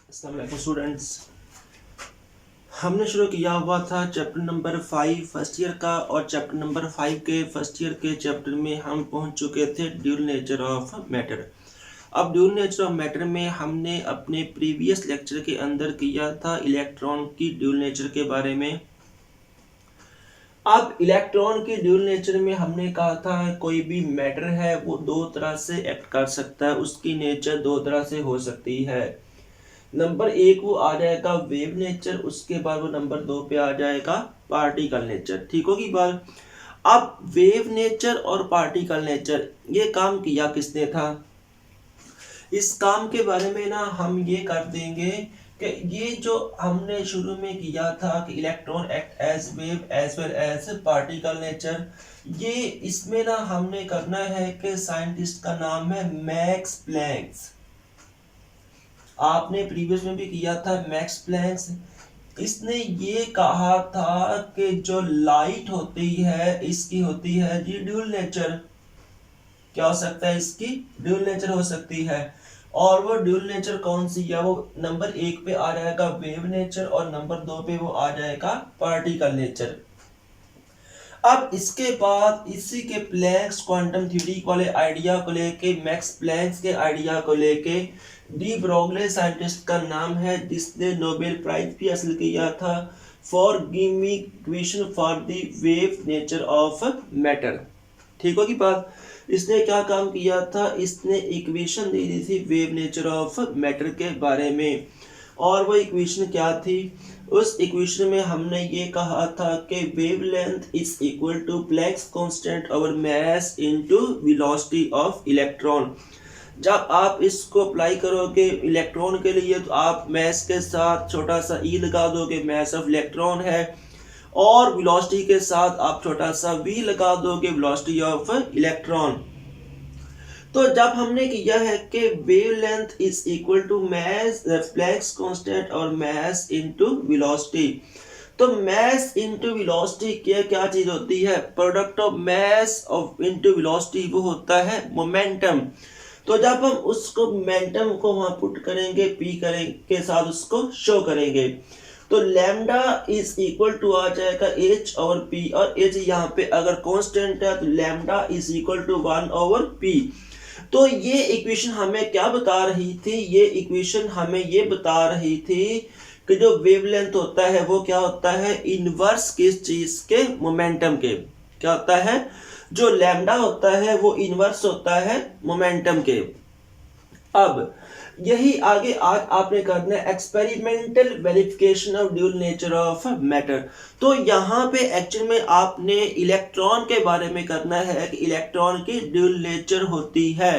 अस्सलाम वालेकुम स्टूडेंट्स। हमने शुरू किया हुआ था चैप्टर नंबर 5 फर्स्ट ईयर का, और चैप्टर नंबर 5 के फर्स्ट ईयर के चैप्टर में हम पहुंच चुके थे ड्यूल नेचर ऑफ मैटर। अब ड्यूल नेचर ऑफ मैटर में हमने अपने प्रीवियस लेक्चर के अंदर किया था इलेक्ट्रॉन की ड्यूल नेचर के बारे में। अब इलेक्ट्रॉन की ड्यूल नेचर में हमने कहा था कोई भी मैटर है वो दो तरह से एक्ट कर सकता है, उसकी नेचर दो तरह से हो सकती है। नंबर 1 वो आ जाएगा वेव नेचर, उसके बाद वो नंबर 2 पे आ जाएगा पार्टिकल नेचर। ठीक होगी बात। अब वेव नेचर और पार्टिकल नेचर ये काम किया किसने था, इस काम के बारे में ना हम ये कर देंगे कि ये जो हमने शुरू में किया था कि electron act as wave as well as particle nature, ये इसमें ना हमने करना है कि साइंटिस्ट का नाम है मैक्स प्लैंक। आपने प्रीवियस में भी किया था मैक्स प्लैंक। इसने ये कहा था कि जो लाइट होती है इसकी होती है जी ड्यूल नेचर। क्या हो सकता है, इसकी ड्यूल नेचर हो सकती है। और वो ड्यूल नेचर कौन सी है, वो नंबर 1 पे आ जाएगा वेव नेचर और नंबर 2 पे वो आ जाएगा पार्टिकल नेचर। अब इसके बाद इसी के प्लैंक्स क्वांटम थ्योरी वाले आइडिया को लेके, मैक्स प्लैंक के आइडिया को लेके डी ब्रोगली साइंटिस्ट का नाम है जिसने नोबेल प्राइज भी हासिल किया था for give me equation for the wave nature of matter. ठीक होगी बात। इसने क्या काम किया था, इसने इक्वेशन दे दी थी वेव नेचर ऑफ मैटर के बारे में। और वो इक्वेशन क्या थी, उस इक्वेशन में हमने ये कहा था कि wavelength is equal to Planck's constant over mass into velocity of electron. जब आप इसको अप्लाई करोगे इलेक्ट्रॉन के लिए तो आप मास के साथ छोटा सा ई लगा दोगे, मास ऑफ इलेक्ट्रॉन है, और वेलोसिटी के साथ आप छोटा सा वी लगा दोगे, वेलोसिटी ऑफ इलेक्ट्रॉन। तो जब हमने किया है कि wavelength is equal to mass Planck's constant और मास इनटू वेलोसिटी, तो मास इनटू वेलोसिटी क्या चीज होती है, product of mass of into velocity वो होता है मोमेंटम। तो जब हम उसको मोमेंटम को वहां पुट करेंगे पी करेंगे के साथ उसको शो करेंगे, तो लैम्डा इज इक्वल टू आ जाएगा एच ओवर पी, और एच यहाँ पे अगर कांस्टेंट है तो lambda is equal to 1 over पी। तो ये इक्वेशन हमें क्या बता रही थी, ये इक्वेशन हमें ये बता रही थी कि जो वेवलेंथ होता है वो क्या होता है, इनवर्स किस चीज के, मोमेंटम के। क्या होता है, जो लैम्डा होता है वो इनवर्स होता है मोमेंटम के। अब यही आगे आज आपने करना है experimental verification of dual nature of matter. तो यहाँ पे एक्चुअल में आपने इलेक्ट्रॉन के बारे में करना है कि इलेक्ट्रॉन की ड्यूल नेचर होती है।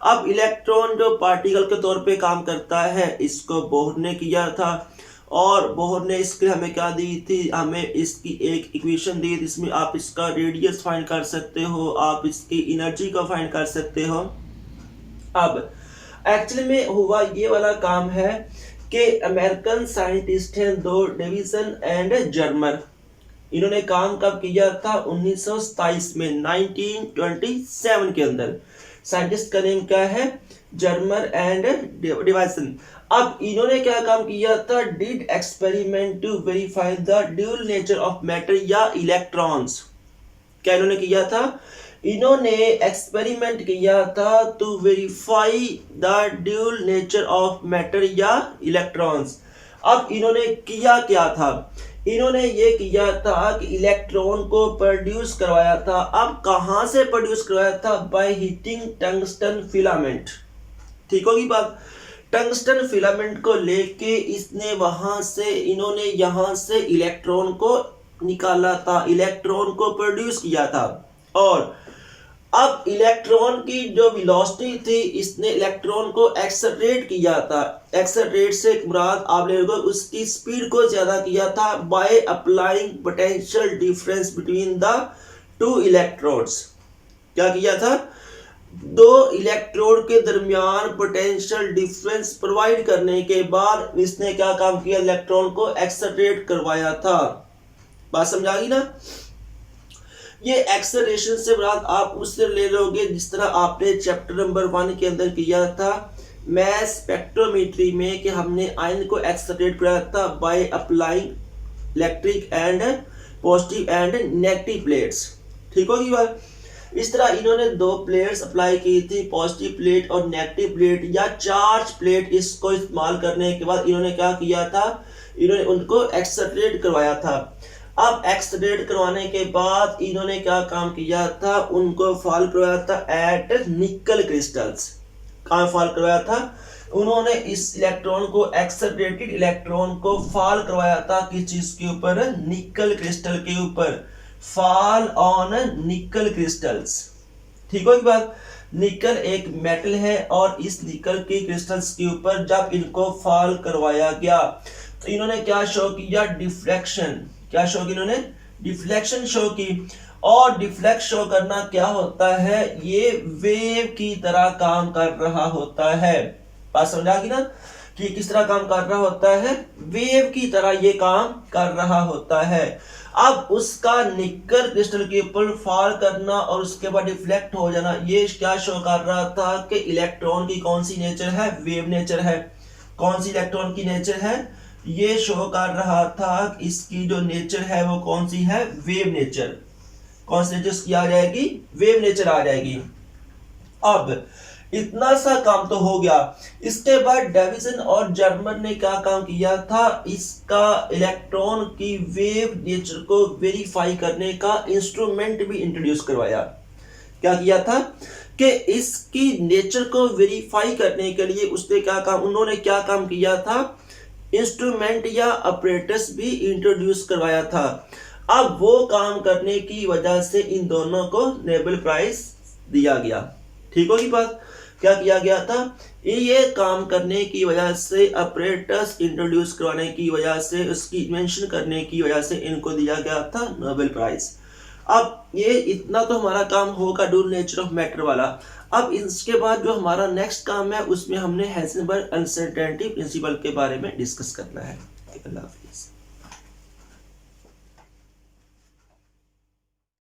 अब इलेक्ट्रॉन जो पार्टिकल के तौर पे काम करता है, इसको बोहर ने किया था, और बोहर ने इसके हमें क्या दी थी, हमें इसकी एक इक्वेशन दी थी, इसमें आप इसका रेडियस फाइंड कर सकते हो, आप इसकी एनर्जी को फाइंड कर सकते हो। अब एक्चुअली में हुआ ये वाला काम है कि अमेरिकन साइंटिस्ट हैं दो, डेविसन एंड जर्मर। इन्होंने काम कब किया था, 1927 में, 1927 के अंदर। साइंटिस्ट का नेम क्या है, जर्मर एंड डेविसन। अब इन्होंने क्या काम किया था, did experiment to verify the dual nature of matter या इलेक्ट्रॉन्स। क्या इन्होंने किया था, इन्होंने एक्सपेरिमेंट किया था to verify the dual nature of matter या इलेक्ट्रॉन्स। अब इन्होंने किया क्या था, इन्होंने ये किया था कि इलेक्ट्रॉन को प्रोड्यूस करवाया था। अब कहां से प्रोड्यूस करवाया था, बाय हीटिंग टंगस्टन फिलामेंट। ठीक होगी बात। टंगस्टन फिलामेंट को लेके इसने वहां से, इन्होंने यहां से इलेक्ट्रॉन को निकाला था, इलेक्ट्रॉन को प्रोड्यूस किया था। और अब इलेक्ट्रॉन की जो वेलोसिटी थी, इसने इलेक्ट्रॉन को एक्सेलरेट किया था। एक्सेलरेट से मुराद आप लोगों को उसकी स्पीड को ज्यादा किया था by applying potential difference between the two electrodes. क्या किया था, दो इलेक्ट्रोड के दरमियान पोटेंशियल डिफरेंस प्रोवाइड करने के बाद इसने क्या काम किया, इलेक्ट्रॉन को एक्सेलरेट करवाया था। बात समझ आ गई ना। ये एक्सेलरेशन से मुराद आप उससे ले लोगे जिस तरह आपने चैप्टर नंबर 1 के अंदर किया था मैस स्पेक्ट्रोमेट्री में कि हमने आयन को एक्सरेट कराया था by applying electric and positive and negative plates. ठीक होगी बात। इस तरह इन्होंने दो प्लेट्स अप्लाई की थी, पॉजिटिव प्लेट और नेगेटिव प्लेट या चार्ज प्लेट। इसको इस्तेमाल करने के बाद इन्होंने क्या किया था, इन्होंने उनको एक्सरेट करवाया था। अब एक्सरेट करवाने के बाद इन्होंने क्या काम किया था, उनको फॉल करवाया था एट निकल क्रिस्टल्स। कहाँ फॉल करवाया था, उन्होंने इस इलेक्ट्रॉन को एक्सरेटेड इलेक्ट्रॉन को फॉल करवाया था किस चीज के ऊपर, निकल क्रिस्टल के ऊपर। फॉल ऑन निकल क्रिस्टल्स। ठीक है बात। निकल एक मेटल है और इस निकल के क्रिस्टल्स के ऊपर जब इनको फॉल करवाया गया तो इन्होंने क्या शो किया, डिफ्लेक्शन। क्या शो की इन्होंने, डिफ्लेक्शन शो की। और डिफ्लेक्ट शो करना क्या होता है, ये वेव की तरह काम कर रहा होता है। बात समझ आ गई ना कि किस तरह काम कर रहा होता है, वेव की तरह ये काम कर रहा होता है। अब उसका निकल क्रिस्टल के ऊपर फॉल करना और उसके बाद डिफ्लेक्ट हो जाना, ये क्या शो कर रहा था कि इलेक्ट्रॉन की कौन सी नेचर है, वेव नेचर है। कौन सी इलेक्ट्रॉन की नेचर है, ये शो कर रहा था इसकी जो नेचर है वो कौन सी है, वेव नेचर। कौन सी नेचर की आ जाएगी, वेव नेचर आ जाएगी। अब इतना सा काम तो हो गया। इसके बाद डेविसन और जर्मन ने क्या काम किया था, इसका इलेक्ट्रॉन की वेव नेचर को वेरीफाई करने का इंस्ट्रूमेंट भी इंट्रोड्यूस करवाया। क्या किया था कि इसकी नेचर को वेरीफाई करने के लिए उसने क्या काम, उन्होंने क्या काम किया था, इंस्ट्रूमेंट या ऑपरेटर्स भी इंट्रोड्यूस करवाया था। अब वो काम करने की वजह से इन दोनों को नोबेल प्राइज दिया गया। ठीक होगी बात। क्या किया गया था, ये काम करने की वजह से, ऑपरेटर्स इंट्रोड्यूस करवाने की वजह से, उसकी इन्वेंशन करने की वजह से इनको दिया गया था नोबेल प्राइज। अब ये इतना तो हमारा काम होगा ड्यूल नेचर ऑफ मैटर वाला। अब इसके बाद जो हमारा नेक्स्ट काम है उसमें हमने हाइजेनबर्ग अनसर्टेनिटी प्रिंसिपल के बारे में डिस्कस करना है। अल्लाह हाफिज़।